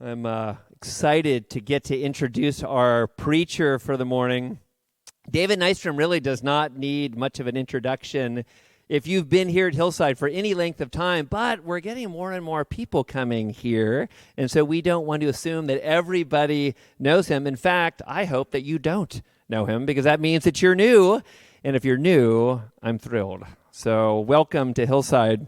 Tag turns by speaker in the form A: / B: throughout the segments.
A: I'm excited to get to introduce our preacher for the morning. David Nystrom really does not need much of an introduction if you've been here at Hillside for any length of time, but we're getting more and more people coming here, and so we don't want to assume that everybody knows him. In fact, I hope that you don't know him, because that means that you're new, and if you're new, I'm thrilled. So welcome to Hillside.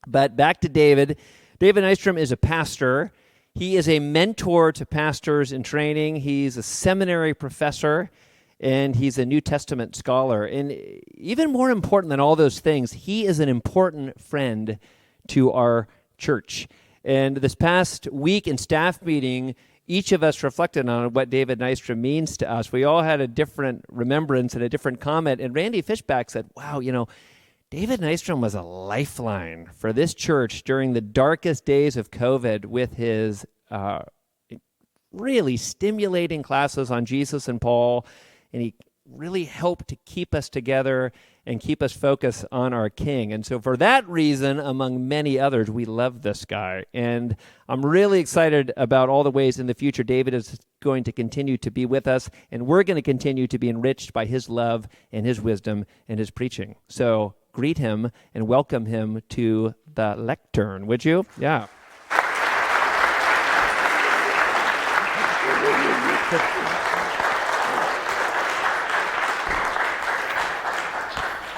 A: But back to David. David Nystrom is a pastor. He is a mentor to pastors in training. He's a seminary professor, and he's a New Testament scholar. And even more important than all those things, he is an important friend to our church. And this past week in staff meeting, each of us reflected on what David Nystrom means to us. We all had a different remembrance and a different comment. And Randy Fishback said, wow, David Nystrom was a lifeline for this church during the darkest days of COVID with his really stimulating classes on Jesus and Paul, and he really helped to keep us together and keep us focused on our King. And so for that reason, among many others, we love this guy. And I'm really excited about all the ways in the future David is going to continue to be with us, and we're going to continue to be enriched by his love and his wisdom and his preaching. So greet him and welcome him to the lectern, would you? Yeah.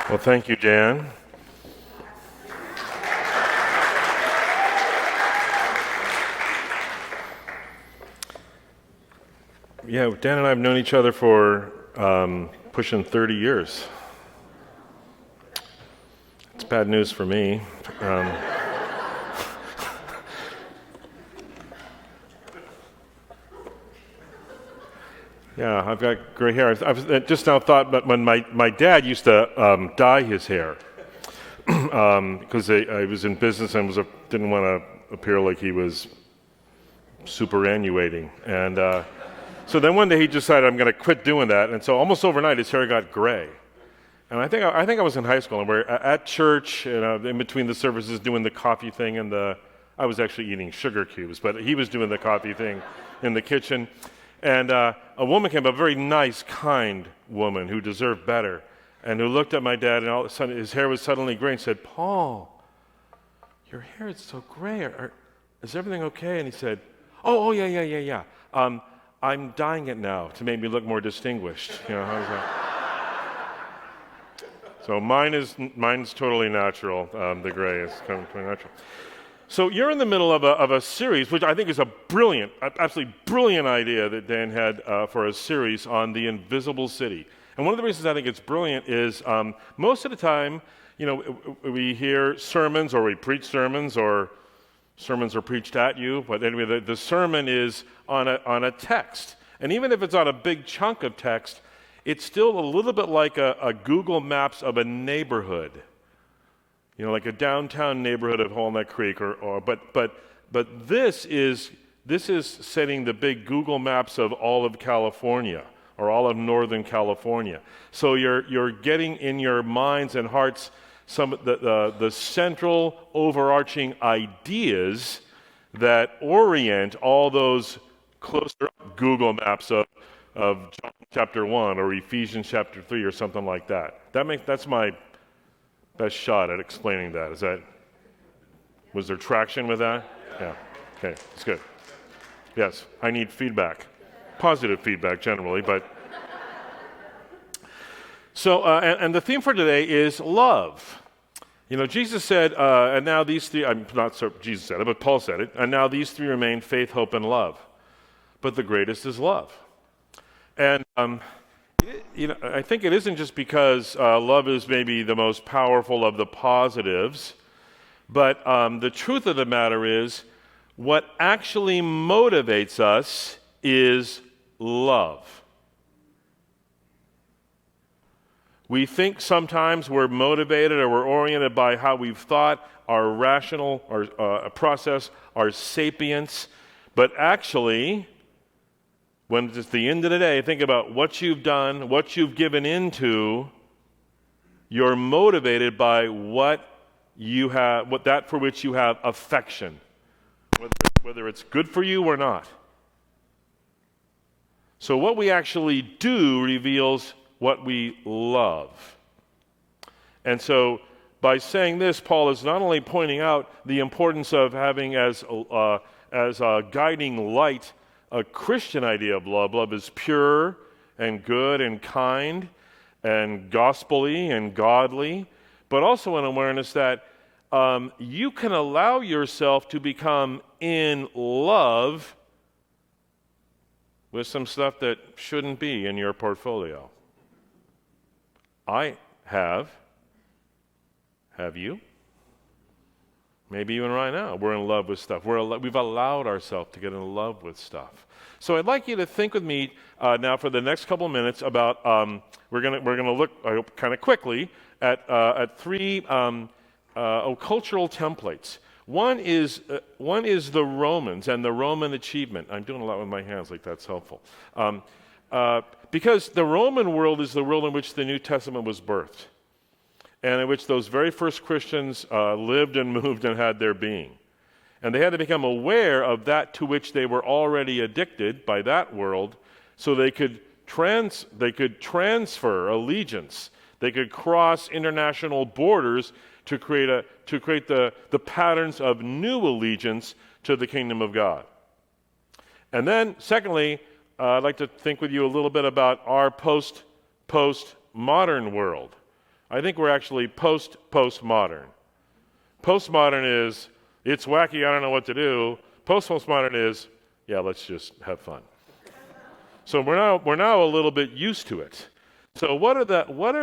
B: Well, thank you, Dan. Yeah, Dan and I have known each other for pushing 30 years. It's bad news for me. Yeah, I've got gray hair. I've just now thought, but when my dad used to dye his hair because I was in business and didn't want to appear like he was superannuating. And so then one day he decided I'm going to quit doing that. And so almost overnight his hair got gray. And I think I was in high school, and we're at church, in between the services, doing the coffee thing, and I was actually eating sugar cubes, but he was doing the coffee thing in the kitchen. And a woman came, a very nice, kind woman who deserved better, and who looked at my dad, and all of a sudden his hair was suddenly gray, and said, "Paul, your hair is so gray. Is everything okay?" And he said, "Oh, yeah. I'm dyeing it now to make me look more distinguished." I was like, so mine's totally natural. The gray is kind of totally natural. So you're in the middle of a series, which I think is a brilliant, absolutely brilliant idea that Dan had for a series on the invisible city. And one of the reasons I think it's brilliant is most of the time, we hear sermons or we preach sermons or sermons are preached at you. But anyway, the sermon is on a text. And even if it's on a big chunk of text, it's still a little bit like a Google Maps of a neighborhood. Like a downtown neighborhood of Walnut Creek, but this is setting the big Google Maps of all of California or all of Northern California. So you're getting in your minds and hearts some the central overarching ideas that orient all those closer Google Maps of John chapter 1 or Ephesians chapter 3 or something like that. That's my best shot at explaining that. Was there traction with that? Yeah. Okay, that's good. Yes, I need feedback. Positive feedback generally, but. So, and the theme for today is love. Jesus said, and now these three, I'm not sure Jesus said it, but Paul said it, and now these three remain: faith, hope, and love. But the greatest is love. And, I think it isn't just because love is maybe the most powerful of the positives, but the truth of the matter is what actually motivates us is love. We think sometimes we're motivated or we're oriented by how we've thought, our rational our process, our sapience, but actually, when it's the end of the day, think about what you've done, what you've given into. You're motivated by what you have, what that for which you have affection. Whether it's whether it's good for you or not. So what we actually do reveals what we love. And so by saying this, Paul is not only pointing out the importance of having as a guiding light a Christian idea of love. Love is pure and good and kind and gospel-y and godly, but also an awareness that you can allow yourself to become in love with some stuff that shouldn't be in your portfolio. I have. Have you? Maybe even right now, we're in love with stuff. We've allowed ourselves to get in love with stuff. So I'd like you to think with me now for the next couple of minutes about, we're gonna look kind of quickly at three cultural templates. One is the Romans and the Roman achievement. I'm doing a lot with my hands, like that's helpful. Because the Roman world is the world in which the New Testament was birthed, and in which those very first Christians lived and moved and had their being. And they had to become aware of that to which they were already addicted by that world, so they could transfer allegiance. They could cross international borders to create the patterns of new allegiance to the kingdom of God. And then, secondly, I'd like to think with you a little bit about our post-postmodern world. I think we're actually post-postmodern. Postmodern is, it's wacky, I don't know what to do. Post-postmodern is, yeah, let's just have fun. So we're now a little bit used to it. So what are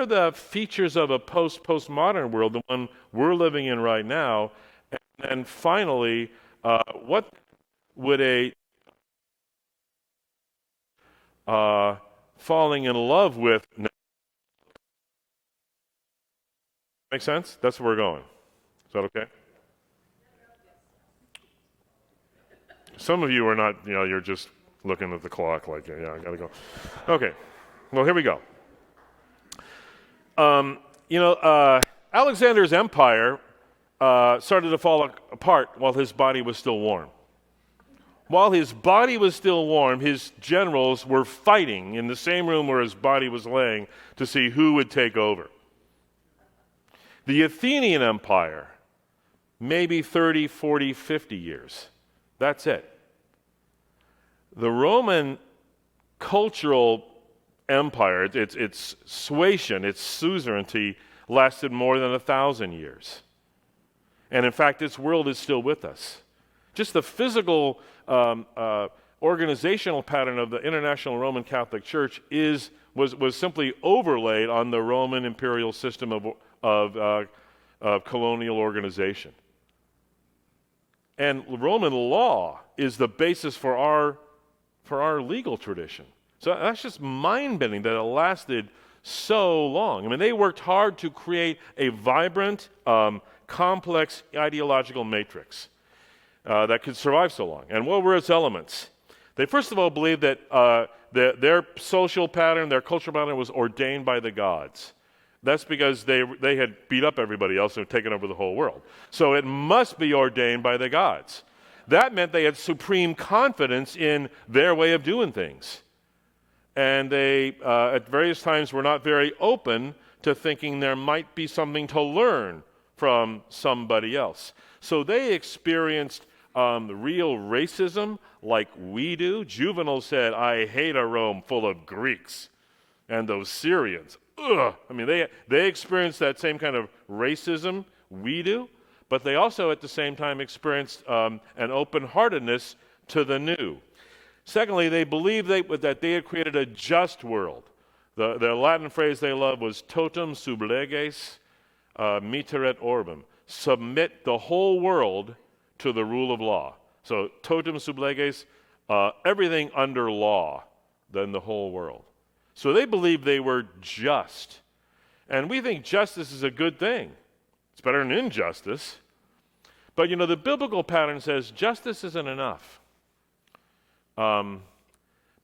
B: the features of a post-postmodern world, the one we're living in right now? And then finally, what would a falling in love with make sense? That's where we're going. Is that okay? Some of you are not, you're just looking at the clock like, yeah, I gotta go. Okay, well, here we go. Alexander's empire started to fall apart while his body was still warm. While his body was still warm, his generals were fighting in the same room where his body was laying to see who would take over. The Athenian Empire, maybe 30, 40, 50 years. That's it. The Roman cultural empire, its suasion, its suzerainty, lasted more than 1,000 years. And in fact, its world is still with us. Just the physical organizational pattern of the International Roman Catholic Church was simply overlaid on the Roman imperial system of colonial organization. And Roman law is the basis for our legal tradition. So that's just mind-bending that it lasted so long. I mean, they worked hard to create a vibrant, complex ideological matrix that could survive so long. And what were its elements? They first of all believed that their social pattern, their cultural pattern was ordained by the gods. That's because they had beat up everybody else and had taken over the whole world. So it must be ordained by the gods. That meant they had supreme confidence in their way of doing things. And they, at various times, were not very open to thinking there might be something to learn from somebody else. So they experienced real racism like we do. Juvenal said, "I hate a Rome full of Greeks and those Syrians." Ugh. I mean, they experienced that same kind of racism we do, but they also at the same time experienced an open-heartedness to the new. Secondly, they believed that they had created a just world. The Latin phrase they loved was totum sub leges mitteret orbem. Submit the whole world to the rule of law. So totum sub leges, everything under law, then the whole world. So they believed they were just. And we think justice is a good thing. It's better than injustice. But the biblical pattern says justice isn't enough.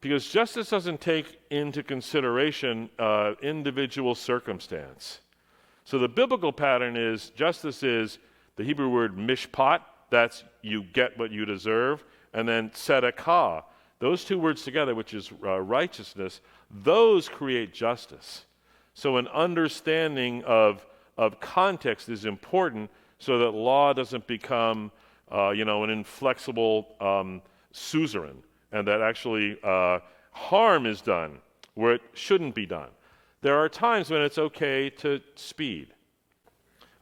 B: Because justice doesn't take into consideration individual circumstance. So the biblical pattern is justice is the Hebrew word mishpat, that's you get what you deserve, and then tzedakah. Those two words together, which is righteousness, those create justice. So an understanding of context is important so that law doesn't become, an inflexible suzerain, and that actually harm is done where it shouldn't be done. There are times when it's okay to speed.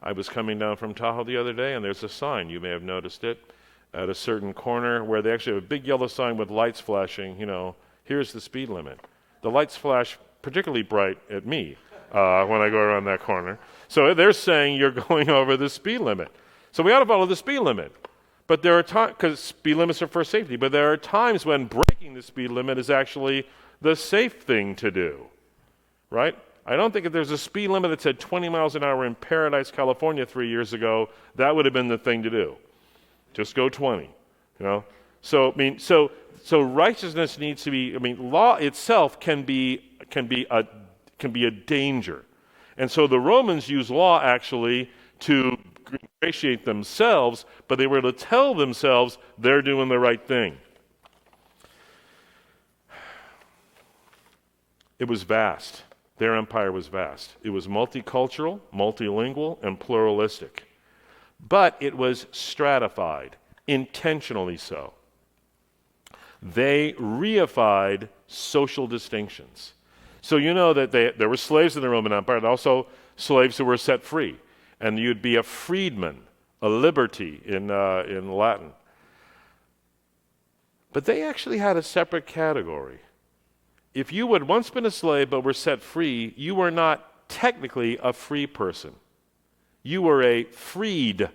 B: I was coming down from Tahoe the other day, and there's a sign, you may have noticed it, at a certain corner where they actually have a big yellow sign with lights flashing, here's the speed limit. The lights flash particularly bright at me when I go around that corner. So they're saying you're going over the speed limit. So we ought to follow the speed limit. But there are times, because speed limits are for safety, but there are times when breaking the speed limit is actually the safe thing to do, right? I don't think if there's a speed limit that said 20 miles an hour in Paradise, California 3 years ago, that would have been the thing to do. Just go 20, So righteousness needs to be. Law itself can be a danger, and so the Romans use law actually to ingratiate themselves, but they were to tell themselves they're doing the right thing. It was vast. Their empire was vast. It was multicultural, multilingual, and pluralistic. But it was stratified, intentionally so. They reified social distinctions. So you know that there were slaves in the Roman Empire, and also slaves who were set free. And you'd be a freedman, a liberty in Latin. But they actually had a separate category. If you had once been a slave but were set free, you were not technically a free person. You were a freed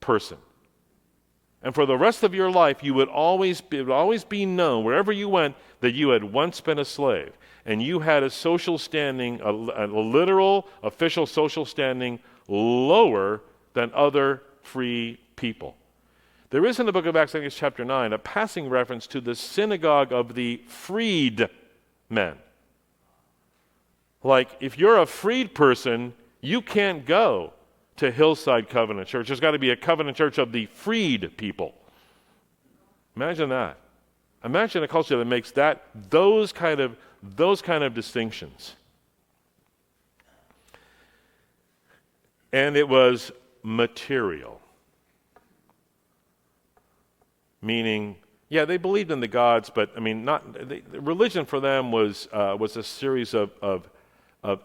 B: person. And for the rest of your life, it would always be known, wherever you went, that you had once been a slave. And you had a social standing, a literal, official social standing lower than other free people. There is in the book of Acts, I think it's chapter 9, a passing reference to the synagogue of the freed men. Like, if you're a freed person, you can't go to Hillside Covenant Church. There's got to be a covenant church of the freed people. Imagine that. Imagine a culture that makes those kind of distinctions. And it was material. Meaning, yeah, they believed in the gods, but religion for them was a series of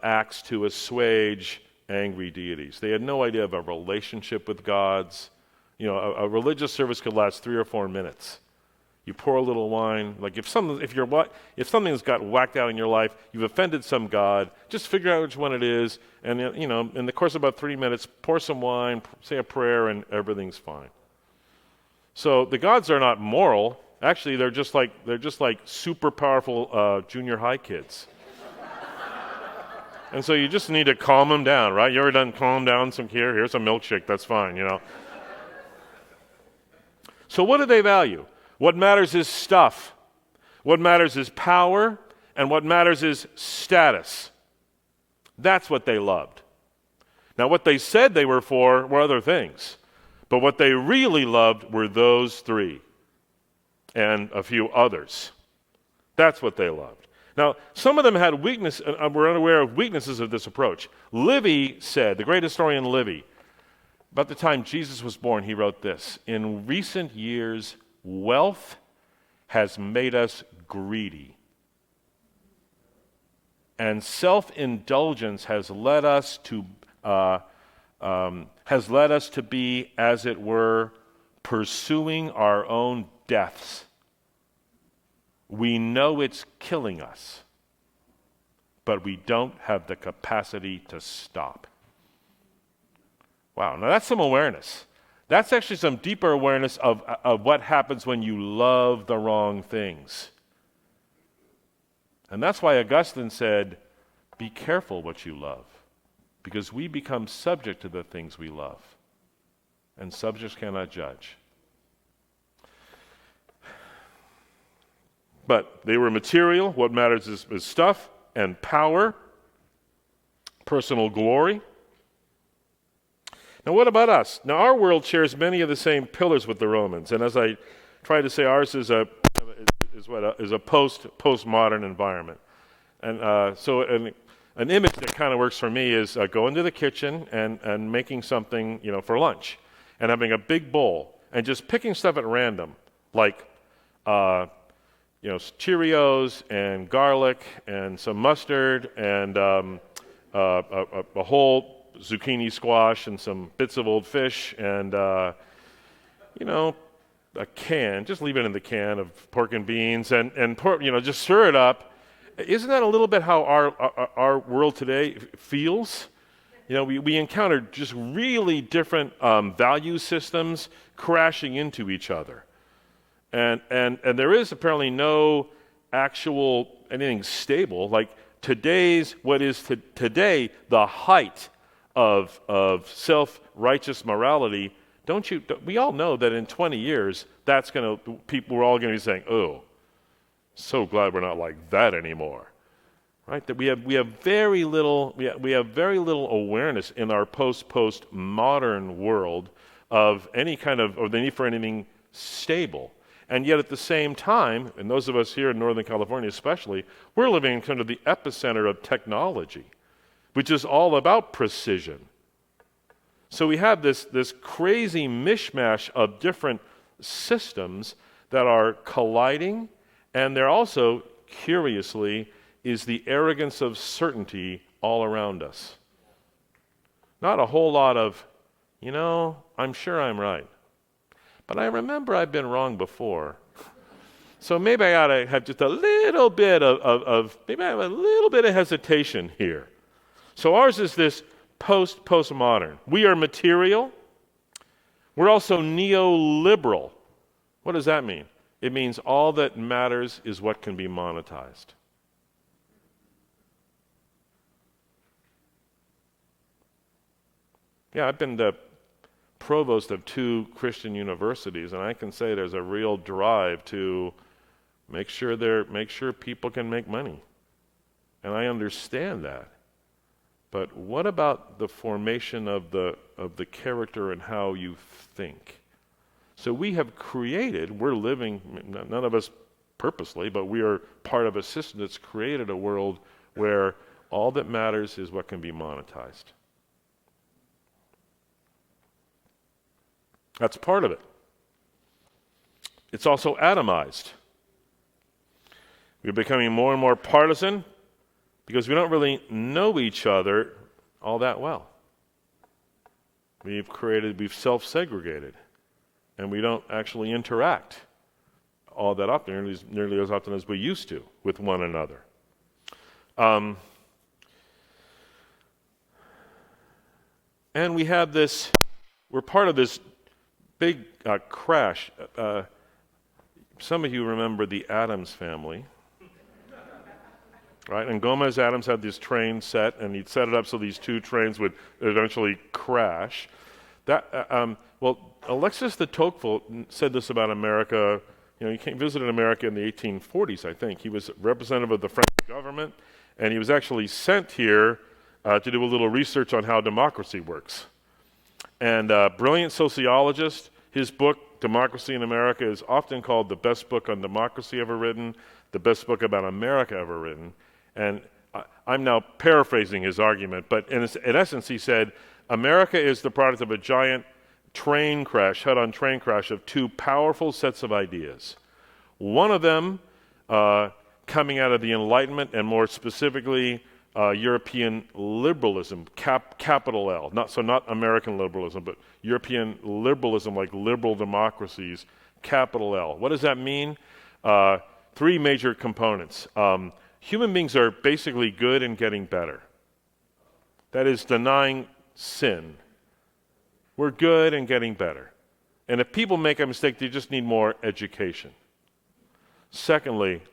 B: acts to assuage angry deities. They had no idea of a relationship with gods. A religious service could last 3 or 4 minutes. You pour a little wine. Like if something's got whacked out in your life, you've offended some god. Just figure out which one it is, and in the course of about 3 minutes, pour some wine, say a prayer, and everything's fine. So the gods are not moral. Actually, they're just like super powerful junior high kids. And so you just need to calm them down, right? You ever done calm down some here? Here's a milkshake. That's fine, So what do they value? What matters is stuff. What matters is power, and what matters is status. That's what they loved. Now, what they said they were for were other things. But what they really loved were those three and a few others. That's what they loved. Now, some of them had weakness, were unaware of weaknesses of this approach. Livy said, the great historian Livy, about the time Jesus was born, he wrote this: "In recent years, wealth has made us greedy, and self-indulgence has led us to be, as it were, pursuing our own deaths. We know it's killing us, but we don't have the capacity to stop." Wow, now that's some awareness. That's actually some deeper awareness of what happens when you love the wrong things. And that's why Augustine said, be careful what you love, because we become subject to the things we love, and subjects cannot judge. But they were material. What matters is stuff and power, personal glory. Now, what about us? Now, our world shares many of the same pillars with the Romans, and as I try to say, ours is a postmodern environment. And so an image that kind of works for me is going to the kitchen and making something, for lunch, and having a big bowl and just picking stuff at random, like Cheerios and garlic and some mustard and a whole zucchini squash and some bits of old fish and a can, just leave it in the can of pork and beans and pork, just stir it up. Isn't that a little bit how our world today feels? We encounter just really different value systems crashing into each other. And there is apparently no actual anything stable. Like what is today the height of self-righteous morality, we all know that in 20 years, we're all going to be saying, oh, so glad we're not like that anymore, right? That we have very little awareness in our post-postmodern world of any kind of, or the need for anything stable. And yet at the same time, and those of us here in Northern California especially, we're living in kind of the epicenter of technology, which is all about precision. So we have this crazy mishmash of different systems that are colliding, and there also, curiously, is the arrogance of certainty all around us. Not a whole lot of, I'm sure I'm right. But I remember I've been wrong before. So maybe I ought to have just a little bit maybe I have a little bit of hesitation here. So ours is this postmodern. We are material. We're also neoliberal. What does that mean? It means all that matters is what can be monetized. Yeah, I've been the provost of 2 Christian universities, and I can say there's a real drive to make sure people can make money. And I understand that. But what about the formation of the character and how you think? So we're living, none of us purposely, but we are part of a system that's created a world where all that matters is what can be monetized. That's part of it. It's also atomized. We're becoming more and more partisan because we don't really know each other all that well. We've self-segregated, and we don't actually interact all that often, nearly as often as we used to, with one another. And we're part of this big crash. Some of you remember the Addams Family. Right, and Gomez Addams had this train set, and he'd set it up so these 2 trains would eventually crash. Alexis de Tocqueville said this about America. He visited America in the 1840s, I think. He was representative of the French government, and he was actually sent here to do a little research on how democracy works. And brilliant sociologist. His book, Democracy in America, is often called the best book on democracy ever written, the best book about America ever written. And I'm now paraphrasing his argument, but in essence he said, America is the product of a giant head-on train crash of 2 powerful sets of ideas. One of them coming out of the Enlightenment, and more specifically European liberalism, capital L, not American liberalism, but European liberalism, like liberal democracies, capital L. What does that mean? 3 major components. Human beings are basically good and getting better. That is denying sin. We're good and getting better. And if people make a mistake, they just need more education. Secondly,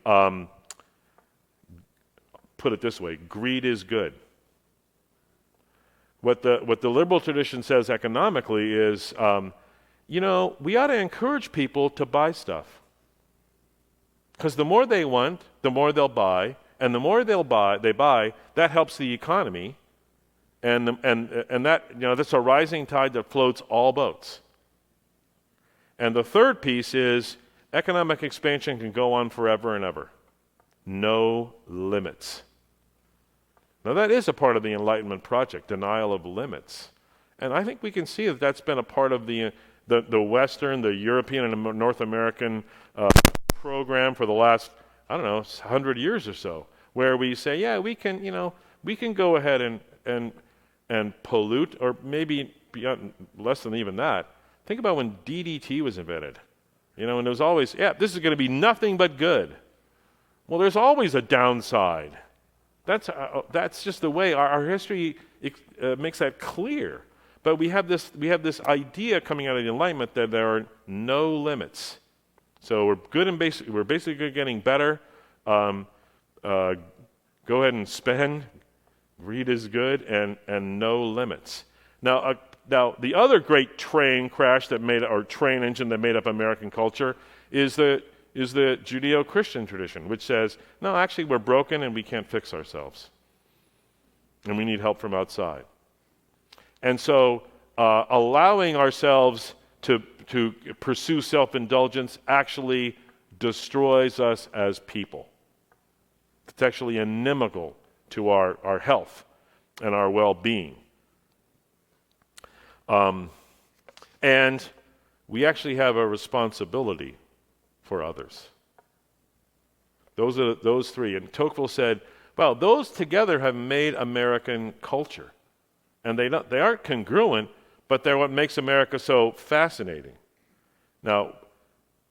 B: put it this way, greed is good. What the liberal tradition says economically is, we ought to encourage people to buy stuff. Because the more they want, the more they'll buy, and the more they buy, that helps the economy, And that, that's a rising tide that floats all boats. And the third piece is economic expansion can go on forever and ever. No limits. Now that is a part of the Enlightenment project, denial of limits. And I think we can see that that's been a part of the Western, the European, and North American program for the last, 100 years or so, where we say, yeah, we can go ahead and pollute, or maybe beyond, less than even that. Think about when DDT was invented. And it was always, this is going to be nothing but good. Well, there's always a downside. That's just the way our history makes that clear. But we have this idea coming out of the Enlightenment that there are no limits. So we're basically getting better. Go ahead and spend. Greed is good, and no limits. Now the other great train engine that made up American culture is the Judeo-Christian tradition, which says, no, actually we're broken and we can't fix ourselves. And we need help from outside. And so allowing ourselves to pursue self-indulgence actually destroys us as people. It's actually inimical to our health and our well-being. And we actually have a responsibility for others. Those three. And Tocqueville said, well, those together have made American culture. And they aren't congruent, but they're what makes America so fascinating. Now,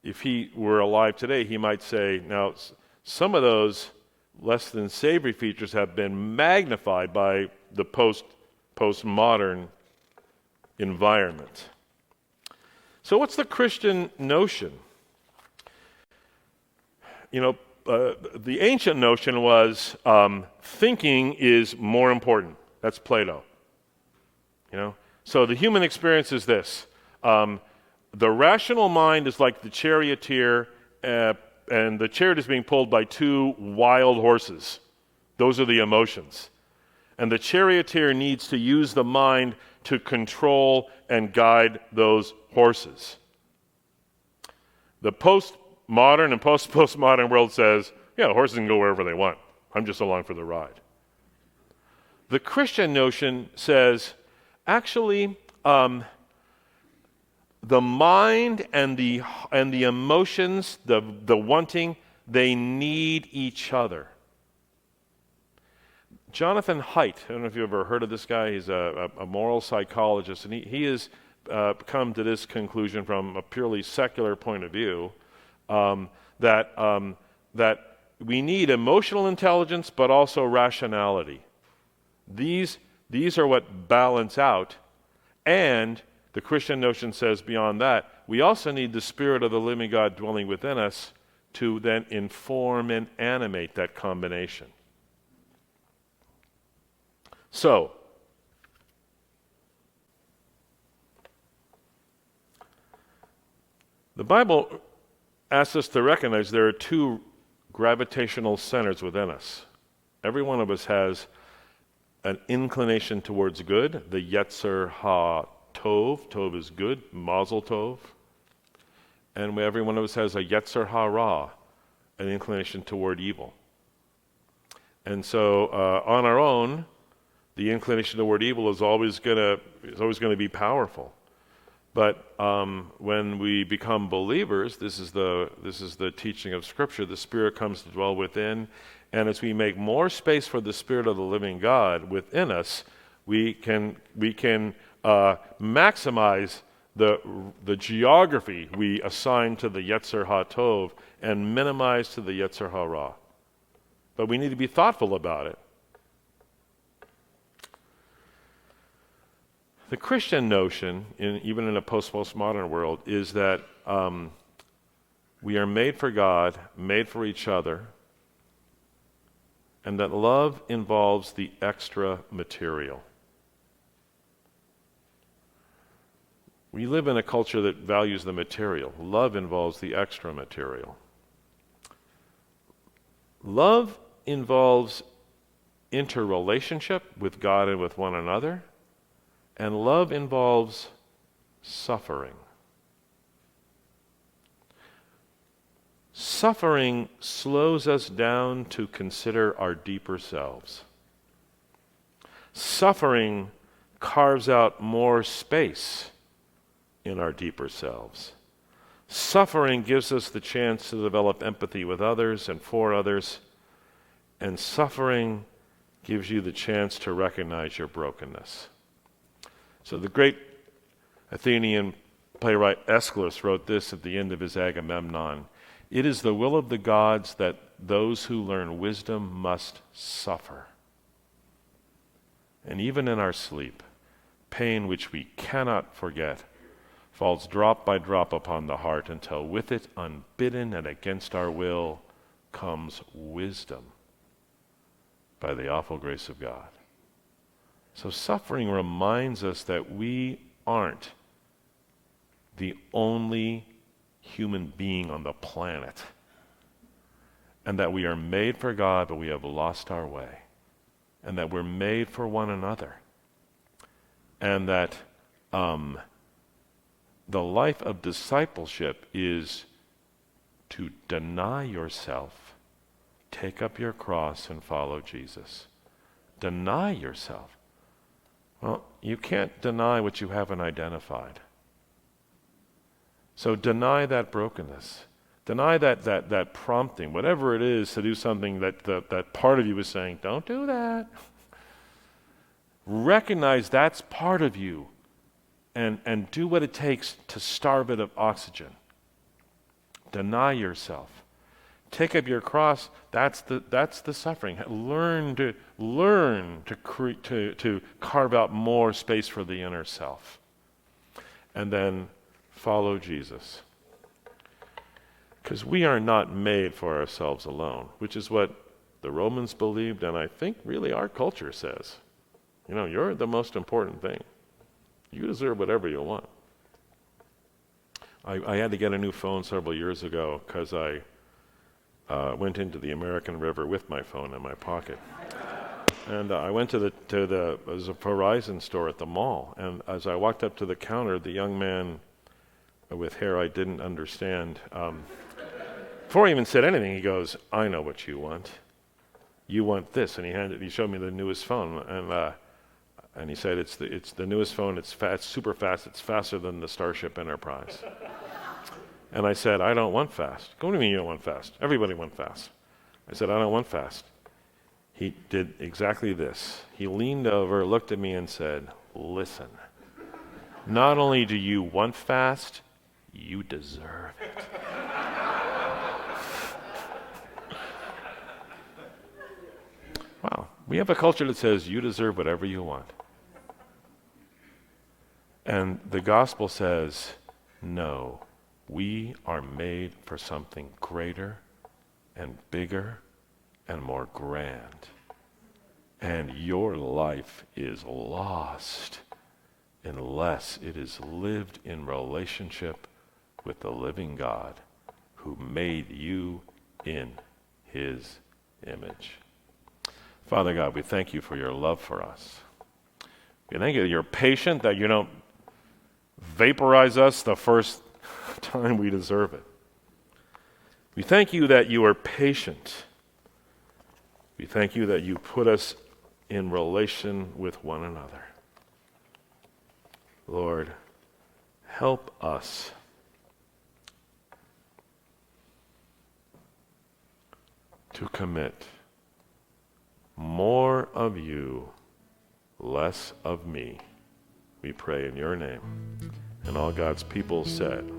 B: if he were alive today, he might say, now, some of those less than savory features have been magnified by the postmodern environment. So what's the Christian notion? The ancient notion was thinking is more important. That's Plato. So the human experience is this. The rational mind is like the charioteer, and the chariot is being pulled by two wild horses. Those are the emotions. And the charioteer needs to use the mind to control and guide those horses. The postmodern and post-postmodern world says, horses can go wherever they want. I'm just along for the ride. The Christian notion says, actually, the mind and the emotions, the wanting, they need each other. Jonathan Haidt, I don't know if you've ever heard of this guy. He's a moral psychologist, and he has come to this conclusion from a purely secular point of view, that we need emotional intelligence, but also rationality. These are what balance out, and the Christian notion says beyond that, we also need the Spirit of the living God dwelling within us to then inform and animate that combination. So, the Bible asks us to recognize there are two gravitational centers within us. Every one of us has an inclination towards good, the Yetzer HaTov. Tov is good, Mazel Tov. And every one of us has a Yetzer HaRa, an inclination toward evil. And so on our own, the inclination toward evil is always going to be powerful. But when we become believers, this is the teaching of Scripture. The Spirit comes to dwell within, and as we make more space for the Spirit of the living God within us, we can maximize the geography we assign to the Yetzer HaTov and minimize to the Yetzer HaRa. But we need to be thoughtful about it. The Christian notion, even in a post-postmodern world, is that we are made for God, made for each other, and that love involves the extra material. We live in a culture that values the material. Love involves the extra material. Love involves interrelationship with God and with one another. And love involves suffering. Suffering slows us down to consider our deeper selves. Suffering carves out more space in our deeper selves. Suffering gives us the chance to develop empathy with others and for others. And suffering gives you the chance to recognize your brokenness. So the great Athenian playwright Aeschylus wrote this at the end of his Agamemnon. It is the will of the gods that those who learn wisdom must suffer. And even in our sleep, pain which we cannot forget falls drop by drop upon the heart until with it, unbidden and against our will, comes wisdom by the awful grace of God. So suffering reminds us that we aren't the only human being on the planet, and that we are made for God, but we have lost our way, and that we're made for one another, and that the life of discipleship is to deny yourself, take up your cross, and follow Jesus. Deny yourself. Well, you can't deny what you haven't identified. So deny that brokenness. Deny that prompting, whatever it is to do something that part of you is saying, don't do that. Recognize that's part of you and do what it takes to starve it of oxygen. Deny yourself. Take up your cross. That's the suffering. Learn to carve out more space for the inner self. And then follow Jesus. Because we are not made for ourselves alone, which is what the Romans believed, and I think really our culture says. You're the most important thing. You deserve whatever you want. I had to get a new phone several years ago because I went into the American River with my phone in my pocket. And I went to the there's a Verizon store at the mall, and as I walked up to the counter, the young man with hair I didn't understand, before he even said anything, he goes, "I know what you want. You want this," and he showed me the newest phone, and he said it's the newest phone. It's fast, super fast. It's faster than the Starship Enterprise. And I said, "I don't want fast." "What do you mean you don't want fast? Everybody wants fast." I said, "I don't want fast." He did exactly this. He leaned over, looked at me, and said, "Listen, not only do you want fast, you deserve it." Wow. We have a culture that says you deserve whatever you want. And the gospel says, no, we are made for something greater and bigger and more grand. And your life is lost unless it is lived in relationship with the living God who made you in his image. Father God, we thank you for your love for us. We thank you that you're patient, that you don't vaporize us the first time we deserve it. We thank you that you are patient. We thank you that you put us in relation with one another. Lord, help us to commit more of you, less of me. We pray in your name. And all God's people said,